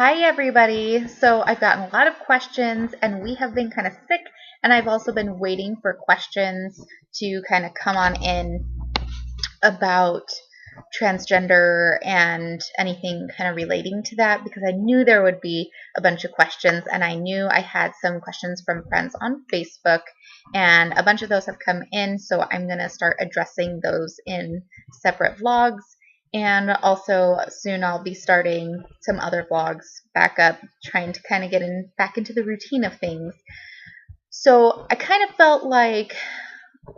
Hi, everybody. So I've gotten a lot of questions, and we have been kind of sick, and I've also been waiting for questions to kind of come on in about transgender and anything kind of relating to that, because I knew there would be a bunch of questions, and I knew I had some questions from friends on Facebook, and a bunch of those have come in, so I'm going to start addressing those in separate vlogs. And also soon I'll be starting some other vlogs back up, trying to kind of get back into the routine of things. So I kind of felt like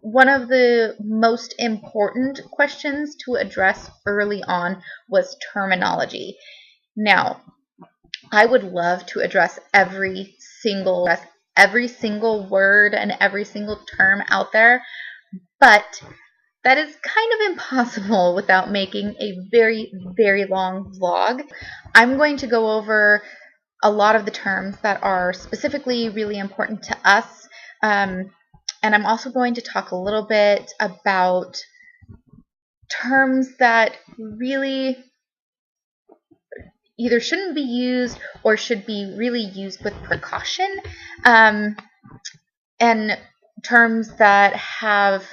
one of the most important questions to address early on was terminology. Now, I would love to address every single word and every single term out there, but that is kind of impossible without making a very, very long vlog. I'm going to go over a lot of the terms that are specifically really important to us, and I'm also going to talk a little bit about terms that really either shouldn't be used or should be really used with precaution, and terms that have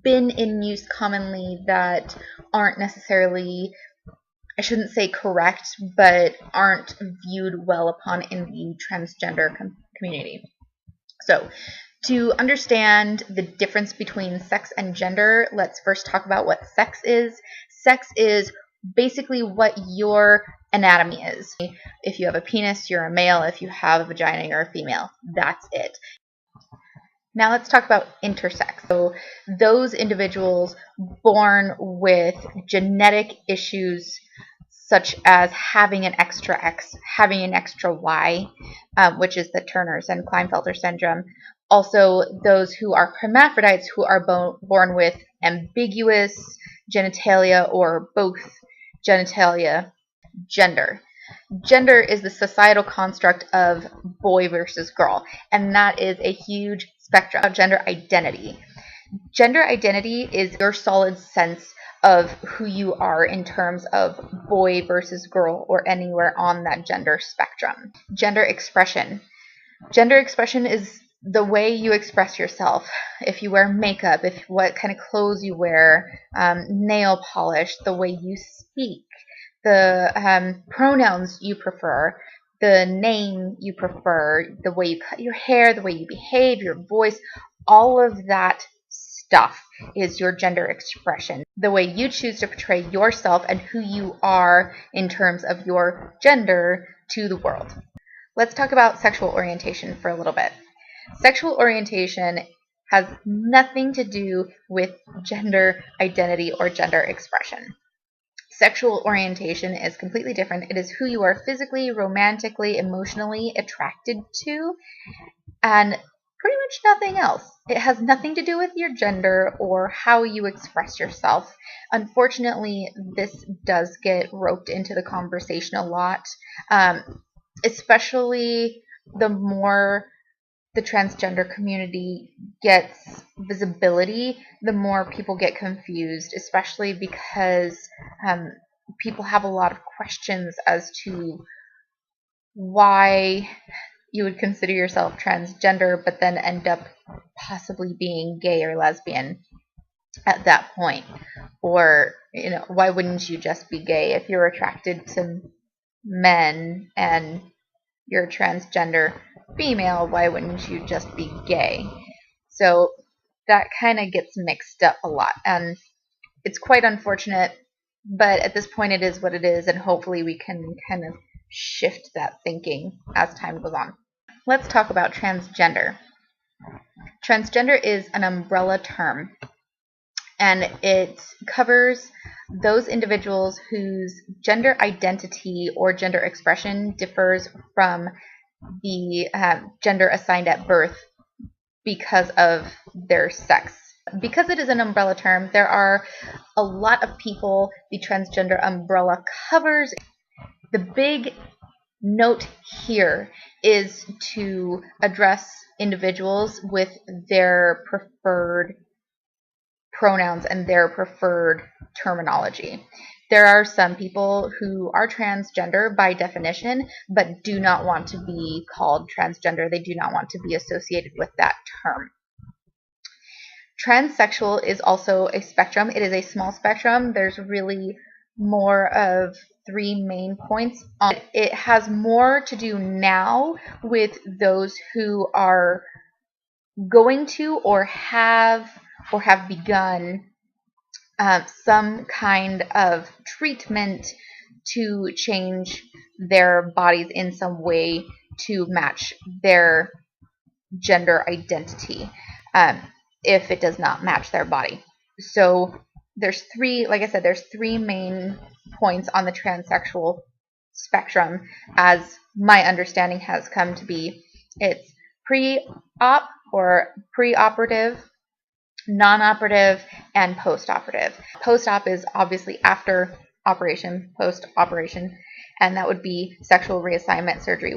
been in use commonly that aren't necessarily, I shouldn't say correct, but aren't viewed well upon in the transgender community. So to understand the difference between sex and gender, let's first talk about what sex is. Sex is basically what your anatomy is. If you have a penis, you're a male. If you have a vagina, you're a female. That's it. Now let's talk about intersex. So those individuals born with genetic issues such as having an extra X, having an extra Y, which is the Turner's and Klinefelter syndrome. Also, those who are hermaphrodites who are born with ambiguous genitalia or both genitalia. Gender. Gender is the societal construct of boy versus girl, and that is a huge spectrum of gender identity. Gender identity is your solid sense of who you are in terms of boy versus girl or anywhere on that gender spectrum. Gender expression. Gender expression is the way you express yourself. If you wear makeup, what kind of clothes you wear, nail polish, the way you speak, the pronouns you prefer, the name you prefer, the way you cut your hair, the way you behave, your voice, all of that stuff is your gender expression. The way you choose to portray yourself and who you are in terms of your gender to the world. Let's talk about sexual orientation for a little bit. Sexual orientation has nothing to do with gender identity or gender expression. Sexual orientation is completely different. It is who you are physically, romantically, emotionally attracted to, and pretty much nothing else. It has nothing to do with your gender or how you express yourself. Unfortunately, this does get roped into the conversation a lot, especially the more the transgender community gets visibility, the more people get confused, especially because people have a lot of questions as to why you would consider yourself transgender but then end up possibly being gay or lesbian at that point. Or, why wouldn't you just be gay if you're attracted to men and you're a transgender female? Why wouldn't you just be gay? So that kind of gets mixed up a lot, and it's quite unfortunate, but at this point it is what it is, and hopefully we can kind of shift that thinking as time goes on. Let's talk about transgender. Transgender is an umbrella term, and it covers those individuals whose gender identity or gender expression differs from the gender assigned at birth because of their sex. Because it is an umbrella term, there are a lot of people the transgender umbrella covers. The big note here is to address individuals with their preferred pronouns and their preferred terminology. There are some people who are transgender by definition, but do not want to be called transgender. They do not want to be associated with that term. Transsexual is also a spectrum. It is a small spectrum. There's really more of three main points on it. It has more to do now with those who are going to or have begun some kind of treatment to change their bodies in some way to match their gender identity, if it does not match their body. So there's three, like I said, there's three main points on the transsexual spectrum, as my understanding has come to be. It's pre-op or preoperative, non-operative, and post-operative. Post-op is obviously after operation, post-operation, and that would be sexual reassignment surgery.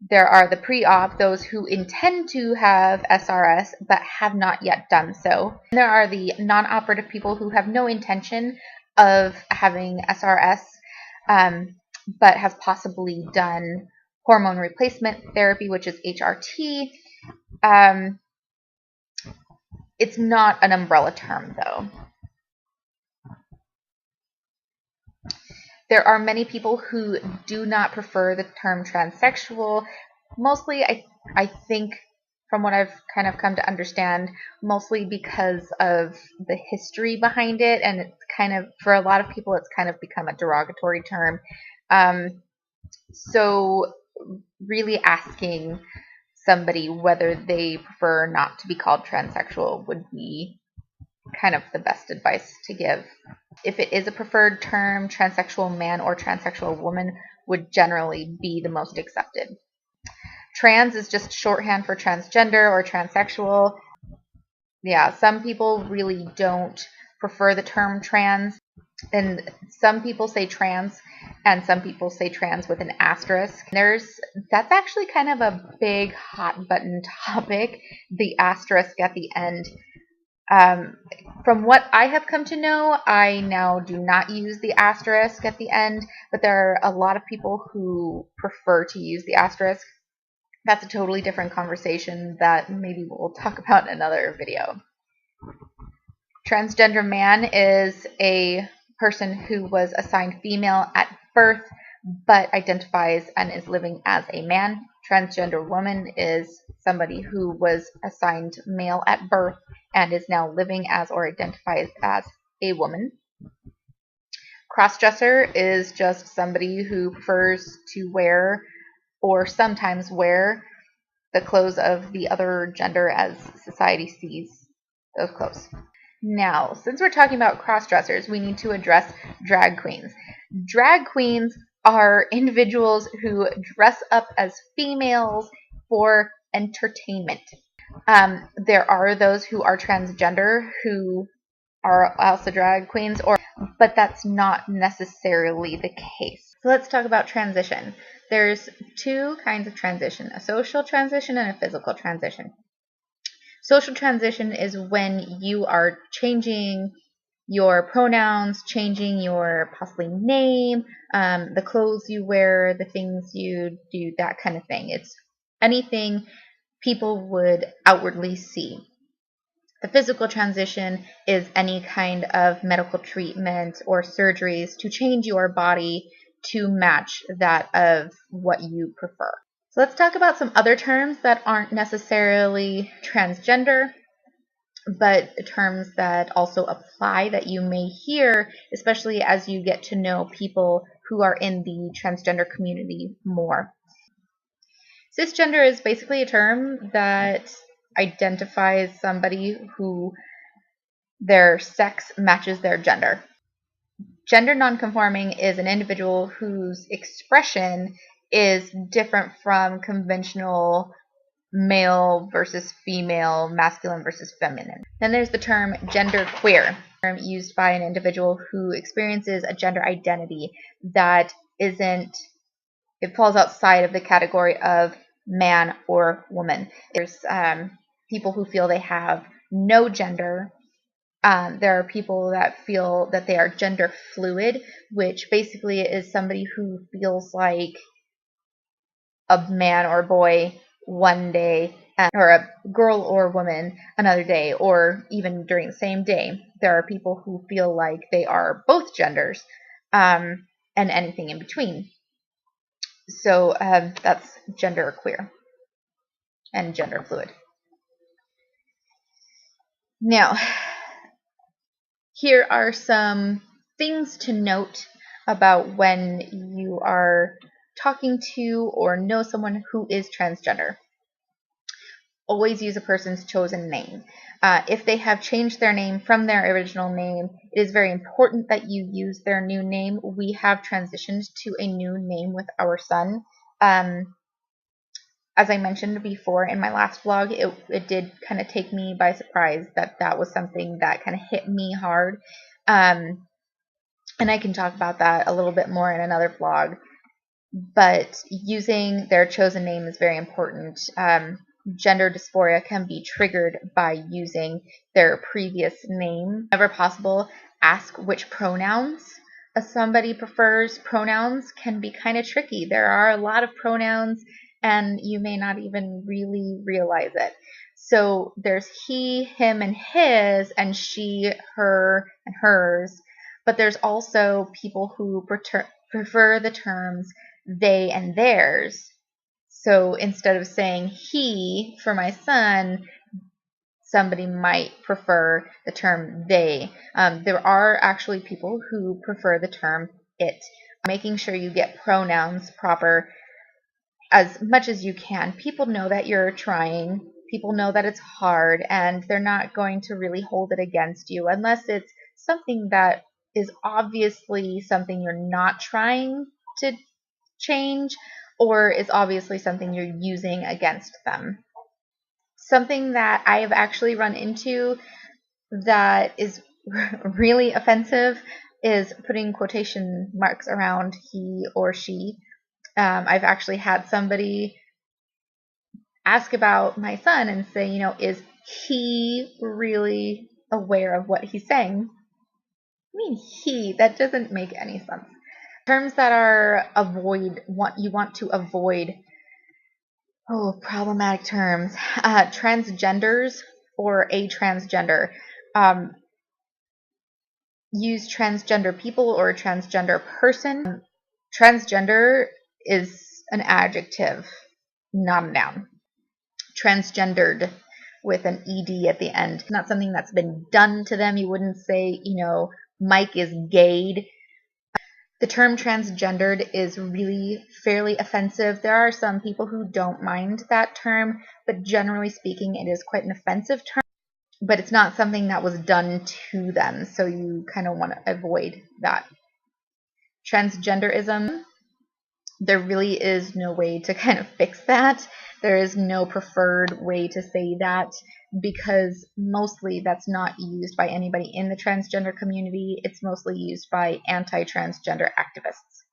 There are the pre-op, those who intend to have SRS but have not yet done so. And there are the non-operative people who have no intention of having SRS, but have possibly done hormone replacement therapy, which is HRT. It's not an umbrella term, though. There are many people who do not prefer the term transsexual. Mostly, I think, from what I've kind of come to understand, mostly because of the history behind it, and it's kind of, for a lot of people, it's kind of become a derogatory term. So really asking somebody whether they prefer not to be called transsexual would be kind of the best advice to give. If it is a preferred term, transsexual man or transsexual woman would generally be the most accepted. Trans is just shorthand for transgender or transsexual. Yeah, some people really don't prefer the term trans, and some people say trans, and some people say trans with an asterisk. That's actually kind of a big hot button topic, the asterisk at the end. From what I have come to know, I now do not use the asterisk at the end, but there are a lot of people who prefer to use the asterisk. That's a totally different conversation that maybe we'll talk about in another video. Transgender man is a person who was assigned female at birth but identifies and is living as a man. Transgender woman is somebody who was assigned male at birth and is now living as or identifies as a woman. Crossdresser is just somebody who prefers to wear or sometimes wear the clothes of the other gender as society sees those clothes. Now, since we're talking about crossdressers, we need to address drag queens. Drag queens are individuals who dress up as females for entertainment. There are those who are transgender who are also drag queens, but that's not necessarily the case. So let's talk about transition. There's two kinds of transition, a social transition and a physical transition. Social transition is when you are changing your pronouns, changing your possibly name, the clothes you wear, the things you do, that kind of thing. It's anything people would outwardly see. The physical transition is any kind of medical treatment or surgeries to change your body to match that of what you prefer. So let's talk about some other terms that aren't necessarily transgender, but terms that also apply that you may hear, especially as you get to know people who are in the transgender community more. Cisgender is basically a term that identifies somebody who their sex matches their gender. Gender nonconforming is an individual whose expression is different from conventional male versus female, masculine versus feminine. Then there's the term genderqueer, term used by an individual who experiences a gender identity that it falls outside of the category of man or woman. There's people who feel they have no gender There are people that feel that they are gender fluid, which basically is somebody who feels like a man or boy one day, or a girl or woman another day, or even during the same day. There are people who feel like they are both genders, and anything in between. So that's gender queer and gender fluid. Now, here are some things to note about when you are talking to or know someone who is transgender. Always use a person's chosen name. If they have changed their name from their original name, it is very important that you use their new name. We have transitioned to a new name with our son. As I mentioned before in my last vlog, it did kind of take me by surprise that was something that kind of hit me hard. And I can talk about that a little bit more in another vlog. But using their chosen name is very important. Gender dysphoria can be triggered by using their previous name. Whenever possible, ask which pronouns somebody prefers. Pronouns can be kind of tricky. There are a lot of pronouns, and you may not even really realize it. So there's he, him, and his, and she, her, and hers. But there's also people who prefer the terms they and theirs. So instead of saying he for my son, somebody might prefer the term they. There are actually people who prefer the term it. Making sure you get pronouns proper as much as you can. People know that you're trying. People know that it's hard, and they're not going to really hold it against you unless it's something that is obviously something you're not trying to change, or is obviously something you're using against them. Something that I have actually run into that is really offensive is putting quotation marks around he or she. I've actually had somebody ask about my son and say, is he really aware of what he's saying? I mean, that doesn't make any sense. Terms that are you want to avoid. Problematic terms. Transgenders or a transgender. Use transgender people or a transgender person. Transgender is an adjective, not a noun. Transgendered with an ed at the end. Not something that's been done to them. You wouldn't say, Mike is gayed. The term transgendered is really fairly offensive. There are some people who don't mind that term, but generally speaking, it is quite an offensive term. But it's not something that was done to them, so you kind of want to avoid that. Transgenderism, there really is no way to kind of fix that. There is no preferred way to say that, because mostly that's not used by anybody in the transgender community. It's mostly used by anti-transgender activists.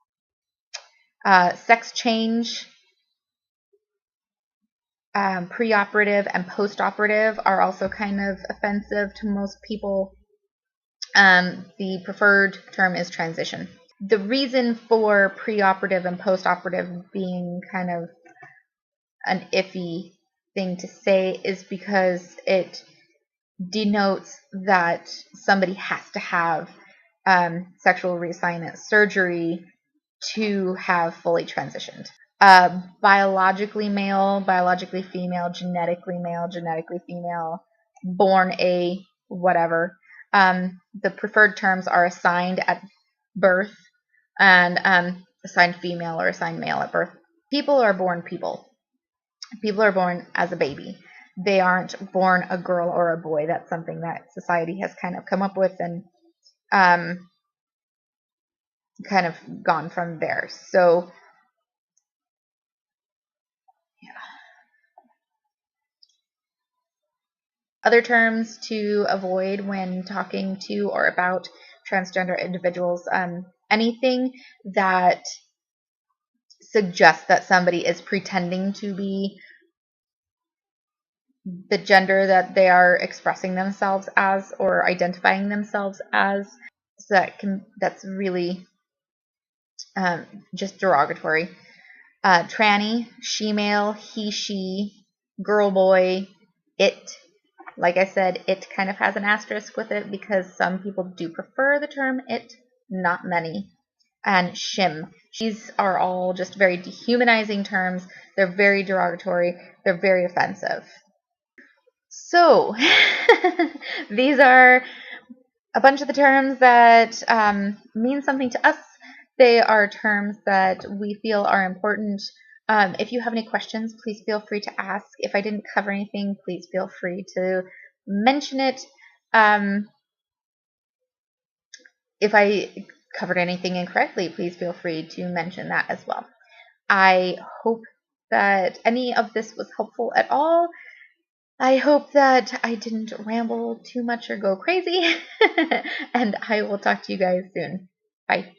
Sex change, preoperative and postoperative are also kind of offensive to most people. The preferred term is transition. The reason for preoperative and postoperative being kind of an iffy thing to say is because it denotes that somebody has to have sexual reassignment surgery to have fully transitioned. Biologically male, biologically female, genetically female, born a whatever. The preferred terms are assigned at birth and assigned female or assigned male at birth. People are born people. People are born as a baby. They aren't born a girl or a boy. That's something that society has kind of come up with and kind of gone from there. So, yeah. Other terms to avoid when talking to or about transgender individuals, anything that suggests that somebody is pretending to be the gender that they are expressing themselves as or identifying themselves as. So that's really just derogatory. Tranny, she-male, he, she, girl, boy, it. Like I said, it kind of has an asterisk with it because some people do prefer the term it, not many. And shim. These are all just very dehumanizing terms. They're very derogatory. They're very offensive. So, these are a bunch of the terms that mean something to us. They are terms that we feel are important. If you have any questions, please feel free to ask. If I didn't cover anything, please feel free to mention it. If I covered anything incorrectly, please feel free to mention that as well. I hope that any of this was helpful at all. I hope that I didn't ramble too much or go crazy. And I will talk to you guys soon. Bye.